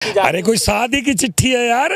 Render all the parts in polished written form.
अरे कोई शादी की चिट्ठी है यार,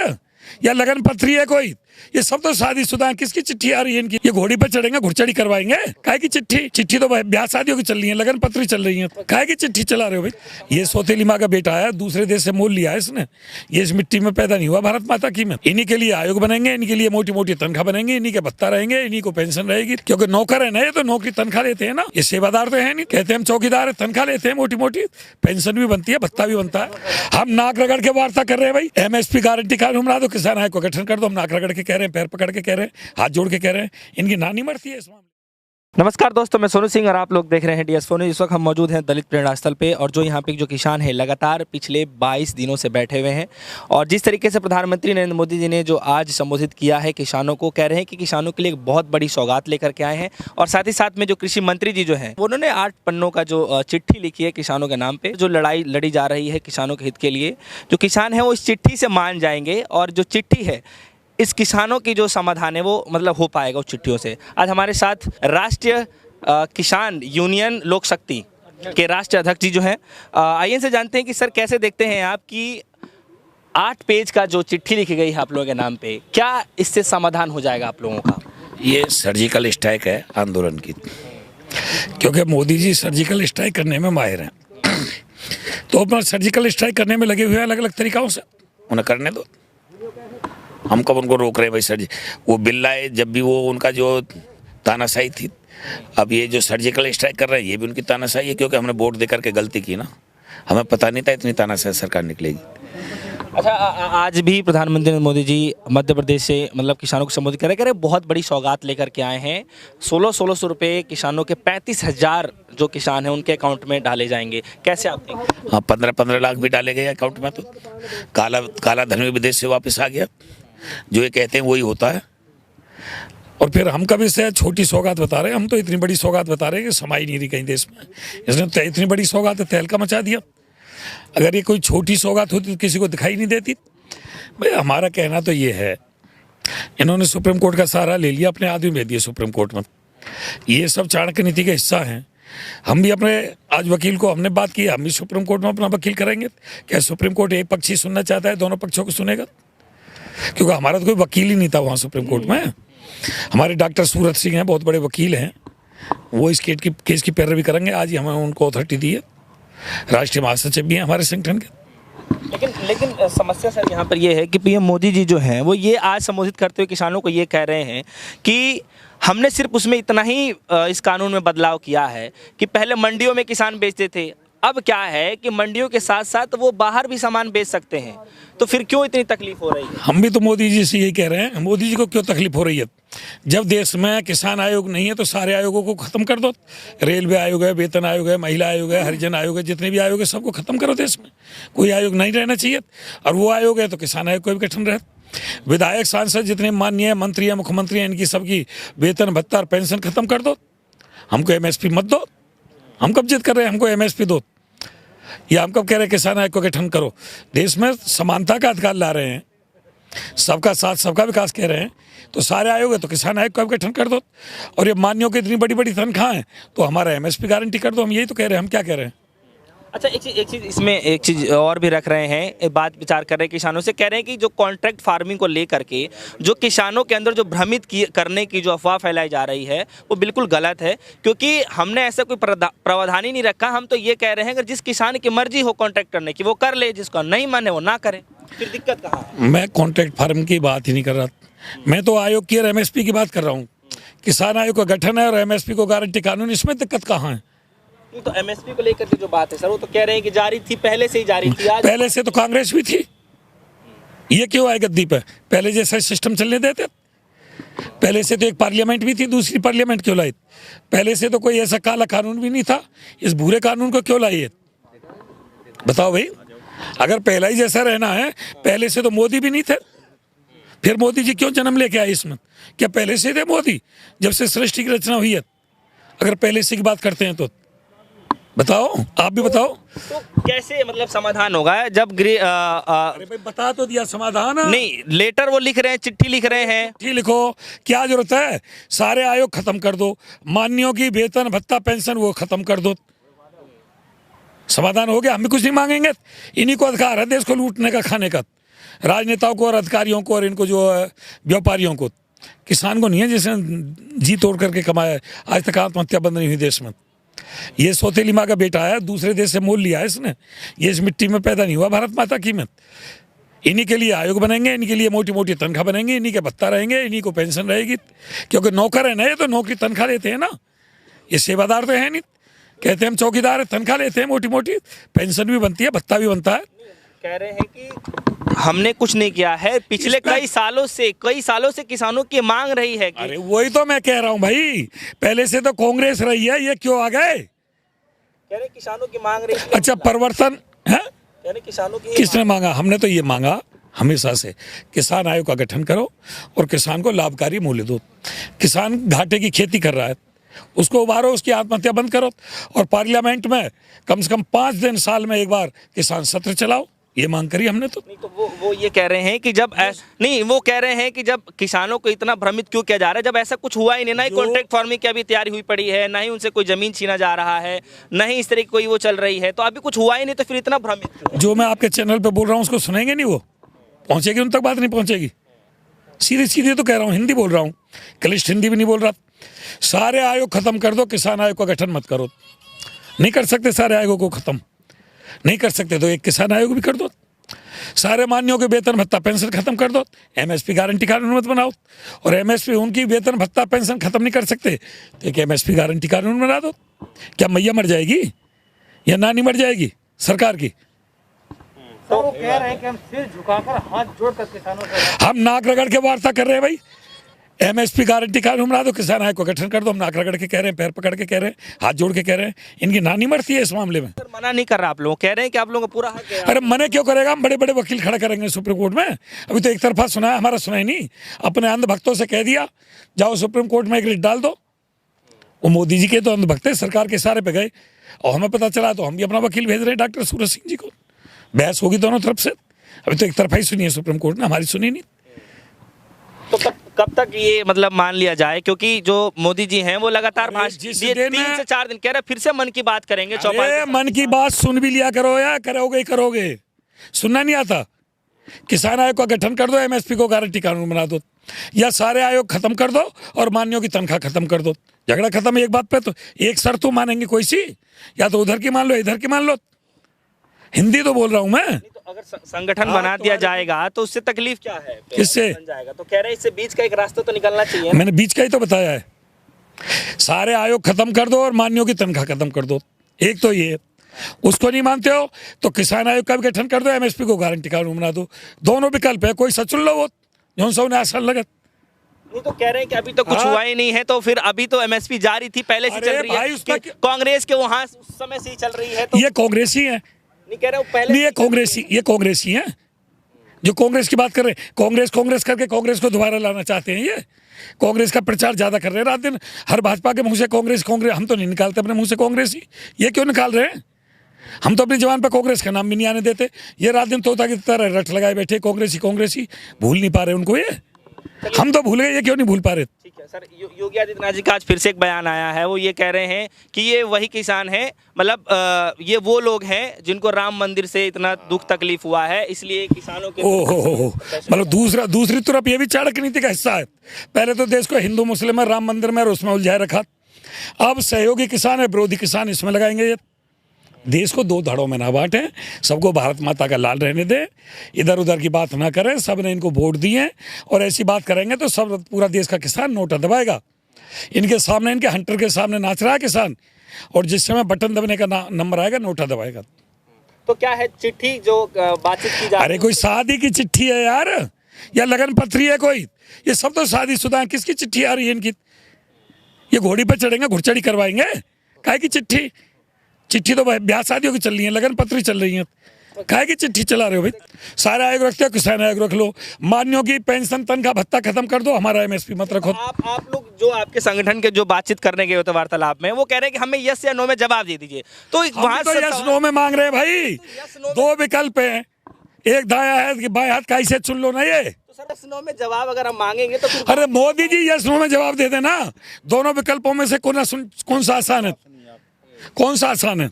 या लगन पत्री है कोई? ये सब तो शादीशुदा है। किसकी चिट्ठी आ रही है इनकी? ये घोड़ी पे चढ़ेंगे, घुड़चड़ी करवाएंगे? काहे की चिट्ठी? चिट्ठी तो ब्याह शादियों की चल रही है, लगन पत्री चल रही है। काहे की चिट्ठी चला रहे हो भाई? ये सौतेली माँ का बेटा है, दूसरे देश से मोल लिया है इसने। ये इस मिट्टी में पैदा नहीं हुआ भारत माता की में। इन्हीं के लिए आयोग बनेंगे, इन्हीं के लिए मोटी मोटी तनख्वाह बनेंगे, इन्हीं के भत्ता रहेंगे, इन्हीं को पेंशन रहेगी। क्योंकि नौकर है ना, ये तो नौकरी तनख्वाह लेते हैं ना। ये सेवादार तो है नहीं, कहते हम चौकीदार है, तनख्वाह लेते हैं मोटी मोटी, पेंशन भी बनती है, भत्ता भी बनता है। हम नाक रगड़ के वार्ता कर रहे हैं भाई, एमएसपी गारंटी कानून बना दो, किसान आयोग को गठन कर दो। हम नाक रगड़ के कह रहे हैं, पैर पकड़ के कह रहे हैं, हाथ जोड़ के कह रहे हैं, इनकी नानी मरती है इस मामले। नमस्कार दोस्तों, मैं सोनू सिंह और आप लोग देख रहे हैं DS फोन। इस वक्त हम मौजूद हैं दलित प्रेरणा स्थल पे, और जो यहाँ पे जो किसान हैं लगातार पिछले 22 दिनों से बैठे हुए हैं। और जिस तरीके से प्रधानमंत्री नरेंद्र मोदी जी ने जो आज संबोधित किया है किसानों को, कह रहे हैं कि किसानों के लिए एक बहुत बड़ी सौगात लेकर के आए हैं। और साथ ही साथ में जो कृषि मंत्री जी जो हैं, उन्होंने 8 पन्नों का जो चिट्ठी लिखी है किसानों के नाम पर, जो लड़ाई लड़ी जा रही है किसानों के हित के लिए। जो किसान हैं वो इस चिट्ठी से मान जाएंगे, और जो चिट्ठी है इस किसानों की जो समाधान है वो मतलब हो पाएगा उस चिट्ठियों से। आज हमारे साथ राष्ट्रीय किसान यूनियन लोक शक्ति के राष्ट्रीय अध्यक्ष जी जो हैं, आइए से जानते हैं कि सर कैसे देखते हैं आप कि 8 पेज का जो चिट्ठी लिखी गई है आप लोगों के नाम पे, क्या इससे समाधान हो जाएगा आप लोगों का? ये सर्जिकल स्ट्राइक है आंदोलन की, क्योंकि मोदी जी सर्जिकल स्ट्राइक करने में माहिर हैं। तो अपना सर्जिकल स्ट्राइक करने में लगे हुए हैं अलग अलग तरीक़ों से, उन्हें करने दो। हम कब उनको रोक रहे हैं भाई? सर वो बिल्ला है, जब भी वो उनका जो तानाशाही थी, अब ये जो सर्जिकल स्ट्राइक कर रहे हैं ये भी उनकी तानाशाही है, क्योंकि हमने वोट देकर के गलती की ना। हमें पता नहीं था इतनी तानाशाही सरकार निकलेगी। अच्छा, आज भी प्रधानमंत्री नरेंद्र मोदी जी मध्य प्रदेश से मतलब किसानों को संबोधित कर रहे हैं, बहुत बड़ी सौगात लेकर के आए हैं। 1600 रुपये किसानों के 35,000 जो किसान हैं उनके अकाउंट में डाले जाएंगे। कैसे आप देखते हैं? हाँ, 15-15 लाख भी डाले गए अकाउंट में। तो काला धन भी विदेश से वापस आ गया। जो ये कहते हैं वही होता है। और फिर हम कभी से छोटी सौगात बता रहे हैं, हम तो इतनी बड़ी सौगात बता रहे हैं कि समाई नहीं रही कहीं देश में। इसने तो इतनी बड़ी सौगात है, तहलका मचा दिया। अगर ये कोई छोटी सौगात होती तो किसी को दिखाई नहीं देती भाई। हमारा कहना तो ये है, इन्होंने सुप्रीम कोर्ट का सहारा ले लिया, अपने आदमी भेज दिए सुप्रीम कोर्ट में। ये सब चाणक्य नीति का हिस्सा हैं। हम भी अपने आज वकील को हमने बात की, हम भी सुप्रीम कोर्ट में अपना वकील करेंगे। क्या सुप्रीम कोर्ट एक पक्ष ही सुनना चाहता है? दोनों पक्षों को सुनेगा? क्योंकि हमारा तो कोई वकील ही नहीं था वहाँ सुप्रीम कोर्ट में। हमारे डॉक्टर सूरत सिंह हैं, बहुत बड़े वकील हैं, वो इस केस की पैरवी करेंगे। आज ही हमें उनको अथॉरिटी दी है, राष्ट्रीय महासचिव भी हैं हमारे संगठन के। लेकिन समस्या सर यहाँ पर ये है कि PM मोदी जी जो हैं वो ये आज संबोधित करते हुए किसानों को ये कह रहे हैं कि हमने सिर्फ उसमें इतना ही इस कानून में बदलाव किया है कि पहले मंडियों में किसान बेचते थे, अब क्या है कि मंडियों के साथ साथ वो बाहर भी सामान बेच सकते हैं। तो फिर क्यों इतनी तकलीफ हो रही है? हम भी तो मोदी जी से यही कह रहे हैं। मोदी जी को क्यों तकलीफ हो रही है? जब देश में किसान आयोग नहीं है तो सारे आयोगों को खत्म कर दो। रेलवे आयोग है, वेतन आयोग है, महिला आयोग है, हरिजन आयोग है, जितने भी आयोग है सबको खत्म करो देश में। कोई आयोग नहीं रहना चाहिए। और वो आयोग है तो किसान आयोग को भी गठन रहे। विधायक सांसद जितने माननीय मंत्री हैं, मुख्यमंत्री हैं, इनकी सबकी वेतन भत्ता और पेंशन खत्म कर दो। हमको MSP मत दो। हम कब जिद कर रहे हैं हमको MSP दो, या हम कब कह रहे हैं किसान आयोग को गठन करो? देश में समानता का अधिकार ला रहे हैं, सबका साथ सबका विकास कह रहे हैं, तो सारे आयोग है तो किसान आयोग का गठन कर दो। और ये मान्यों की इतनी बड़ी बड़ी तनख्वाह है तो हमारा MSP गारंटी कर दो। हम यही तो कह रहे हैं। हम क्या कह रहे हैं? अच्छा, एक चीज़ इसमें एक चीज़ और भी रख रहे हैं, एक बात विचार कर रहे हैं किसानों से, कह रहे हैं कि जो कॉन्ट्रैक्ट फार्मिंग को लेकर के जो किसानों के अंदर जो भ्रमित करने की जो अफवाह फैलाई जा रही है वो बिल्कुल गलत है, क्योंकि हमने ऐसा कोई प्रावधान ही नहीं रखा। हम तो ये कह रहे हैं अगर जिस किसान की मर्जी हो कॉन्ट्रैक्ट करने की वो कर ले, जिसका नहीं माने वो ना करे। फिर दिक्कत कहाँ है? मैं कॉन्ट्रैक्ट फार्म की बात ही नहीं कर रहा, मैं तो आयोग की और MSP की बात कर रहा हूँ। किसान आयोग का गठन है और MSP को गारंटी कानून, इसमें दिक्कत कहाँ है? तो MSP को लेकर के जो बात है सर, वो तो कह रहे हैं कि जारी थी, पहले से ही जारी थी। आज पहले से तो कांग्रेस भी थी, ये क्यों आए गद्दी पे? पहले जैसा सिस्टम चलने देते। पहले से तो एक पार्लियामेंट भी थी, दूसरी पार्लियामेंट क्यों लाई? पहले से तो कोई ऐसा काला कानून भी नहीं था, इस भूरे कानून को क्यों लाई है? बताओ भाई। अगर पहला ही जैसा रहना है, पहले से तो मोदी भी नहीं थे, फिर मोदी जी क्यों जन्म लेके आए इसमें? क्या पहले से थे मोदी जब से सृष्टि की रचना हुई है? अगर पहले से की बात करते हैं तो बताओ, आप भी बताओ। तो कैसे मतलब समाधान होगा जब अरे भाई बता तो दिया समाधान। नहीं, लेटर वो लिख रहे हैं, चिट्ठी लिख रहे हैं। चिट्ठी लिखो, क्या जरूरत है? सारे आयोग खत्म कर दो, मान्यों की वेतन भत्ता पेंशन वो खत्म कर दो। समाधान हो गया, हम भी कुछ नहीं मांगेंगे। इन्हीं को अधिकार है देश को लूटने का, खाने का, राजनेताओं को और अधिकारियों को और इनको जो व्यापारियों को। किसान को नहीं है जिसने जी तोड़ करके कमाया है। आज तक आत्महत्या बंद नहीं हुई देश में। ये सौतेली माँ का बेटा है, दूसरे देश से मोल लिया है इसने। ये इस मिट्टी में पैदा नहीं हुआ भारत माता की में। इन्हीं के लिए आयोग बनेंगे, इन्हीं के लिए मोटी मोटी तनख्वाह बनेंगी, इन्हीं के भत्ता रहेंगे, इन्हीं को पेंशन रहेगी। क्योंकि नौकर है ना, ये तो नौकरी तनख्वाह लेते हैं ना, ये सेवादार तो है नहीं। कहते हैं हम चौकीदार है, तनख्वाह लेते हैं मोटी मोटी, पेंशन भी बनती है, भत्ता भी बनता है। कह रहे हैं कि हमने कुछ नहीं किया है, पिछले कई सालों से किसानों की मांग रही है कि... अरे वही तो मैं कह रहा हूँ भाई, पहले से तो कांग्रेस रही है, ये क्यों आ गए? कह रहे किसानों की मांग रही है। अच्छा, परिवर्तन है? कह रहे किसानों की किसने मांगा? हमने तो ये मांगा हमेशा से, किसान आयोग का गठन करो और किसान को लाभकारी मूल्य दो। किसान घाटे की खेती कर रहा है, उसको उबारो, उसकी आत्महत्या बंद करो। और पार्लियामेंट में कम से कम 5 दिन साल में एक बार किसान सत्र चलाओ, ये मांग करी हमने तो। नहीं, तो वो ये कह रहे हैं कि जब नहीं, वो कह रहे हैं कि जब किसानों को इतना भ्रमित क्यों किया जा रहा है, जब ऐसा कुछ हुआ ही नहीं, ना ही कॉन्ट्रैक्ट फार्मिंग की अभी तैयारी हुई पड़ी है, ना ही उनसे कोई जमीन छीना जा रहा है, ना ही इस तरह की कोई वो चल रही है, तो अभी कुछ हुआ ही नहीं, तो फिर इतना भ्रमित क्यों? जो मैं आपके चैनल पे बोल रहा हूँ उसको सुनेंगे नहीं, वो पहुंचेगी उन तक बात नहीं पहुंचेगी। सीधे सीधे तो कह रहा हूँ, हिंदी बोल रहा हूँ, क्लिष्ट हिंदी भी नहीं बोल रहा। सारे आयोग खत्म कर दो, किसान आयोग का गठन मत करो। नहीं कर सकते सारे आयोगों को खत्म, नहीं कर सकते तो एक किसान आयोग भी कर दो। सारे मान्यों के वेतन भत्ता पेंशन खत्म कर दो, एमएसपी गारंटी कानून मत बनाओ। और एमएसपी उनकी वेतन भत्ता पेंशन खत्म नहीं कर सकते तो एक एमएसपी गारंटी कानून बना दो। क्या मैया मर जाएगी या नानी मर जाएगी सरकार की? तो वो कह रहे हैं कि हम सिर झुकाकर हाथ जोड़कर किसानों से... हम नाक रगड़ के वार्ता कर रहे हैं भाई। एमएसपी गारंटी कानून बना दो, किसान आयोग को गठन कर दो। हम नाक रगड़ के कह रहे हैं, पैर पकड़ के कह रहे हैं, हाथ जोड़ के कह रहे हैं। इनकी नानी मरती है इस मामले में। सर मना नहीं कर रहा, आप लोग कह रहे हैं कि आप लोगों का पूरा हक है। अरे मने क्यों करेगा? हम बड़े बड़े वकील खड़ा करेंगे सुप्रीम कोर्ट में। अभी तो एक तरफा सुना है, हमारा सुना ही नहीं। अपने अंधभक्तों से कह दिया जाओ सुप्रीम कोर्ट में एक रिट डाल दो। वो मोदी जी के तो अंधभक्त है, सरकार के सारे पे गए और हमें पता चला तो हम भी अपना वकील भेज रहे हैं डॉक्टर सूरज सिंह जी को। बहस होगी दोनों तरफ से। अभी तो एक तरफा ही सुनी है सुप्रीम कोर्ट ने, हमारी सुनी नहीं। तो कब तक ये मतलब मान लिया जाए? क्योंकि जो मोदी जी हैं वो लगातार 3 से 4 दिन कह रहे फिर से मन की बात करेंगे चौपाल। मन की बात सुन भी लिया करो या करोगे ही करोगे, सुनना नहीं आता। किसान आयोग का गठन कर दो, एमएसपी को गारंटी कानून बना दो, या सारे आयोग खत्म कर दो और मान्यों की तनख्वाह खत्म कर दो। झगड़ा खत्म एक बात पे। तो एक शर्त तो मानेंगे कोई सी, या तो उधर की मान लो इधर की मान लो। हिंदी तो बोल रहा हूं मैं। तो अगर संगठन बना दिया जाएगा तो उससे तकलीफ क्या है? किससे बन जाएगा तो कह रहे हैं इससे बीच का एक रास्ता तो निकलना चाहिए। मैंने बीच का ही तो बताया है। सारे आयोग खत्म कर दो और मान्यों की तनख्वाह खत्म कर दो। एक तो ये, उसको नहीं मानते हो तो किसान आयोग का भी गठन कर दो, एमएसपी को गारंटी कानून बना दो। दोनों विकल्प है, कोई सचुन लो वो जो सौ ने आसान लगत। नहीं तो कह रहे हैं कि अभी तो कुछ हुआ ही नहीं है, तो फिर अभी तो एमएसपी जारी थी, पहले से चल रही है, कांग्रेस के वहां उस समय से ही चल रही है। तो ये कांग्रेसी है, नहीं कह रहे हो पहले, ये कांग्रेसी है जो कांग्रेस की बात कर रहे हैं। कांग्रेस करके कांग्रेस को दोबारा लाना चाहते हैं। ये कांग्रेस का प्रचार ज्यादा कर रहे हैं रात दिन। हर भाजपा के मुंह से कांग्रेस। हम तो नहीं निकालते अपने मुंह से कांग्रेस ही, ये क्यों निकाल रहे हैं? हम तो अपनी जवान पर कांग्रेस का नाम भी नहीं आने देते। ये रात दिन तोता की तरह रट लगाए बैठे कांग्रेसी। भूल नहीं पा रहे उनको ये। हम तो भूल गए, ये क्यों नहीं भूल पा रहे? ठीक है सर, योगी आदित्यनाथ जी का आज फिर से एक बयान आया है। वो ये कह रहे हैं कि ये वही किसान है, मतलब ये वो लोग हैं जिनको राम मंदिर से इतना दुख तकलीफ हुआ है, इसलिए किसानों के मतलब दूसरी तरफ ये भी चाणक्य नीति का हिस्सा है। पहले तो देश को हिंदू मुस्लिम में, राम मंदिर में और उसमें उलझाए रखा। अब सहयोगी किसान है, विरोधी किसान इसमें लगाएंगे। ये देश को 2 धड़ों में ना बांटे, सबको भारत माता का लाल रहने दे, इधर उधर की बात ना करें। सब ने इनको वोट दिए और ऐसी बात करेंगे तो सब पूरा देश का किसान नोटा दबाएगा। इनके सामने, इनके हंटर के सामने नाच रहा है किसान, और जिस समय बटन दबने का नंबर आएगा नोटा दबाएगा। तो क्या है चिट्ठी जो बातचीत की जा रही है? अरे कोई शादी की चिट्ठी है यार, या लगन पत्री है कोई? ये सब तो शादीशुदा है। किसकी चिट्ठी आ रही है इनकी? ये घोड़ी पर चढ़ेंगे, घुड़चढ़ी करवाएंगे। काहे की चिट्ठी? चिट्ठी तो ब्याह शादियों की चल रही है, लगन पत्री चल रही है। काहे की चिट्ठी चला रहे हो भाई? सारे आयोग रखते हो, किसान आयोग रख लो। मान्यों की पेंशन तनख्वाह भत्ता खत्म कर दो, हमारा एमएसपी मत रखो। आप लोग जो आपके संगठन के जो बातचीत करने गए होते वार्तालाप में, वो कह रहे हैं कि हमें यस या नो में जवाब दे दीजिए। तो वहां तो यस नो में मांग रहे हैं भाई। 2 विकल्प है, एक दाया है कि बाएं हाथ कैसे चुन लो ना। ये तो सर यस नो में जवाब अगर हम मांगेंगे तो फिर... अरे मोदी जी यस नो में जवाब दे देना। दोनों विकल्पों में से कौन सा आसान है? कौन सा आसान है?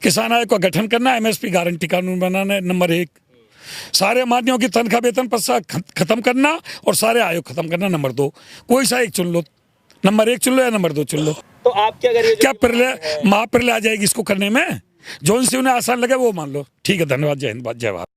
किसान आयोग का गठन करना, MSP गारंटी कानून बनाना है नंबर 1, सारे माध्यमों की तनख्वाह वेतन प्रथा खत्म करना और सारे आयोग खत्म करना नंबर 2। कोई सा एक चुन लो, नंबर 1 चुन लो या नंबर 2 चुन लो। तो आप क्या करिए? क्या प्रलय महाप्रलय आ जाएगी इसको करने में? जो उनसे उन्हें आसान लगे वो मान लो। ठीक है, धन्यवाद, जय हिंद, जय भारत।